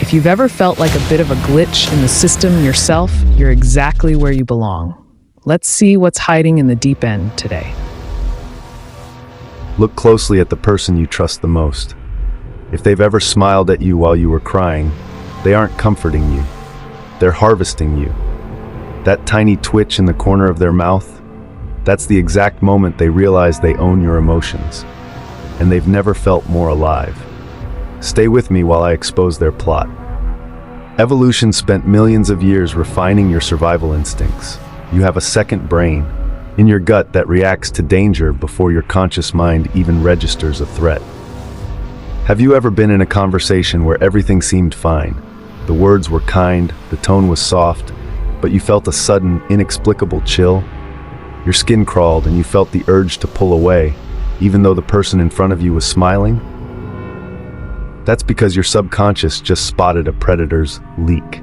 If you've ever felt like a bit of a glitch in the system yourself, you're exactly where you belong. Let's see what's hiding in the deep end today. Look closely at the person you trust the most. If they've ever smiled at you while you were crying, they aren't comforting you. They're harvesting you. That tiny twitch in the corner of their mouth, that's the exact moment they realize they own your emotions. And they've never felt more alive. Stay with me while I expose their plot. Evolution spent millions of years refining your survival instincts. You have a second brain in your gut that reacts to danger before your conscious mind even registers a threat. Have you ever been in a conversation where everything seemed fine? The words were kind, the tone was soft, but you felt a sudden, inexplicable chill? Your skin crawled and you felt the urge to pull away, even though the person in front of you was smiling? That's because your subconscious just spotted a predator's leak.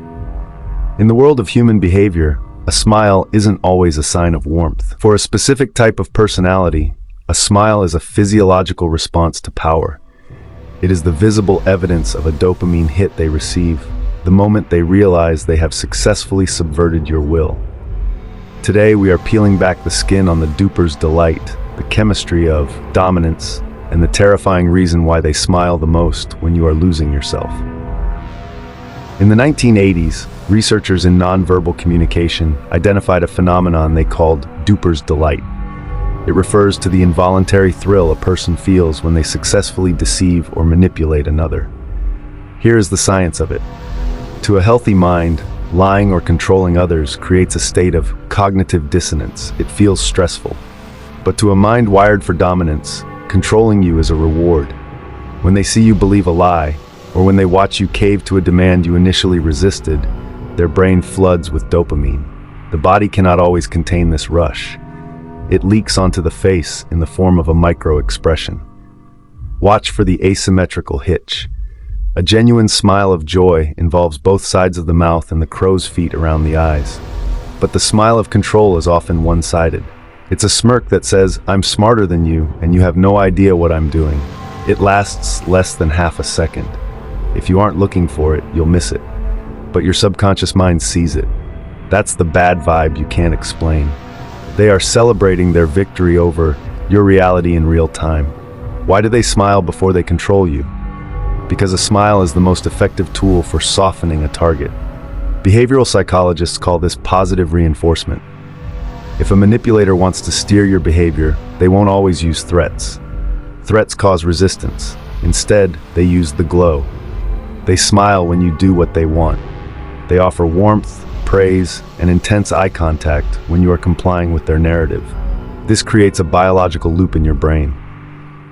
In the world of human behavior, a smile isn't always a sign of warmth. For a specific type of personality, a smile is a physiological response to power. It is the visible evidence of a dopamine hit they receive the moment they realize they have successfully subverted your will. Today, we are peeling back the skin on the duper's delight, the chemistry of dominance, and the terrifying reason why they smile the most when you are losing yourself. In the 1980s, researchers in nonverbal communication identified a phenomenon they called duper's delight. It refers to the involuntary thrill a person feels when they successfully deceive or manipulate another. Here is the science of it. To a healthy mind, lying or controlling others creates a state of cognitive dissonance. It feels stressful. But to a mind wired for dominance, controlling you is a reward. When they see you believe a lie, or when they watch you cave to a demand you initially resisted, their brain floods with dopamine. The body cannot always contain this rush. It leaks onto the face in the form of a micro-expression. Watch for the asymmetrical hitch. A genuine smile of joy involves both sides of the mouth and the crow's feet around the eyes. But the smile of control is often one-sided. It's a smirk that says, "I'm smarter than you, and you have no idea what I'm doing." It lasts less than half a second. If you aren't looking for it, you'll miss it. But your subconscious mind sees it. That's the bad vibe you can't explain. They are celebrating their victory over your reality in real time. Why do they smile before they control you? Because a smile is the most effective tool for softening a target. Behavioral psychologists call this positive reinforcement. If a manipulator wants to steer your behavior, they won't always use threats. Threats cause resistance. Instead, they use the glow. They smile when you do what they want. They offer warmth, praise, and intense eye contact when you are complying with their narrative. This creates a biological loop in your brain.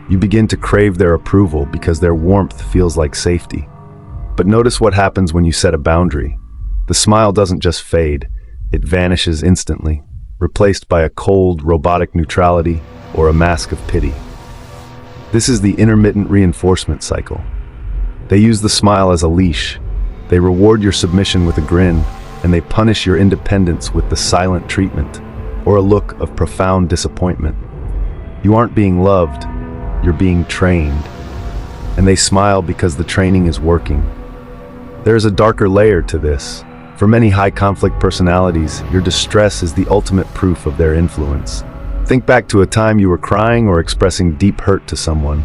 You begin to crave their approval because their warmth feels like safety. But notice what happens when you set a boundary. The smile doesn't just fade, it vanishes instantly, replaced by a cold, robotic neutrality or a mask of pity. This is the intermittent reinforcement cycle. They use the smile as a leash. They reward your submission with a grin, and they punish your independence with the silent treatment, or a look of profound disappointment. You aren't being loved, you're being trained. And they smile because the training is working. There is a darker layer to this. For many high-conflict personalities, your distress is the ultimate proof of their influence. Think back to a time you were crying or expressing deep hurt to someone.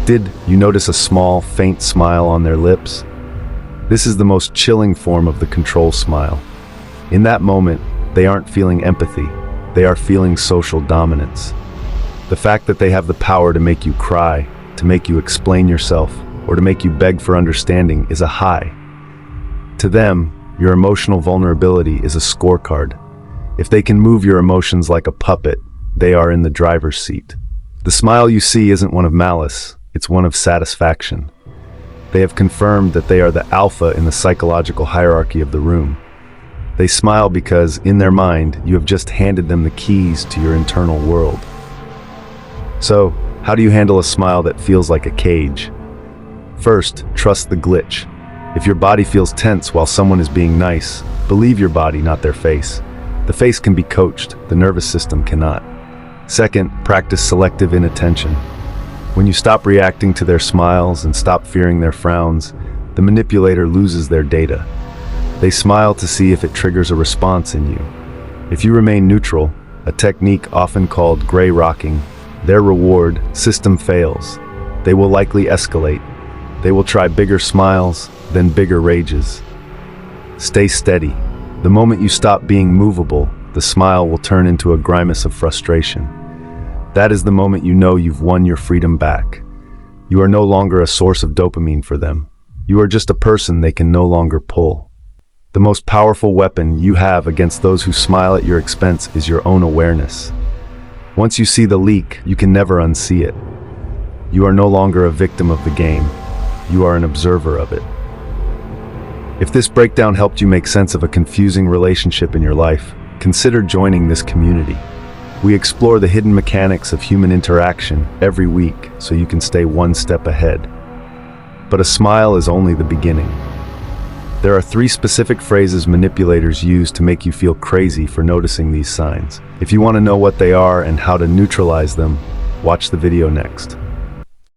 Did you notice a small, faint smile on their lips? This is the most chilling form of the control smile. In that moment, they aren't feeling empathy. They are feeling social dominance. The fact that they have the power to make you cry, to make you explain yourself, or to make you beg for understanding is a high. To them, your emotional vulnerability is a scorecard. If they can move your emotions like a puppet, they are in the driver's seat. The smile you see isn't one of malice, it's one of satisfaction. They have confirmed that they are the alpha in the psychological hierarchy of the room. They smile because, in their mind, you have just handed them the keys to your internal world. So, how do you handle a smile that feels like a cage? First, trust the glitch. If your body feels tense while someone is being nice, believe your body, not their face. The face can be coached, the nervous system cannot. Second, practice selective inattention. When you stop reacting to their smiles and stop fearing their frowns, the manipulator loses their data. They smile to see if it triggers a response in you. If you remain neutral, a technique often called gray rocking, their reward system fails. They will likely escalate. They will try bigger smiles, then bigger rages. Stay steady. The moment you stop being movable, the smile will turn into a grimace of frustration. That is the moment you know you've won your freedom back. You are no longer a source of dopamine for them. You are just a person they can no longer pull. The most powerful weapon you have against those who smile at your expense is your own awareness. Once you see the leak, you can never unsee it. You are no longer a victim of the game. You are an observer of it. If this breakdown helped you make sense of a confusing relationship in your life, consider joining this community. We explore the hidden mechanics of human interaction every week so you can stay one step ahead. But a smile is only the beginning. There are 3 specific phrases manipulators use to make you feel crazy for noticing these signs. If you want to know what they are and how to neutralize them, watch the video next.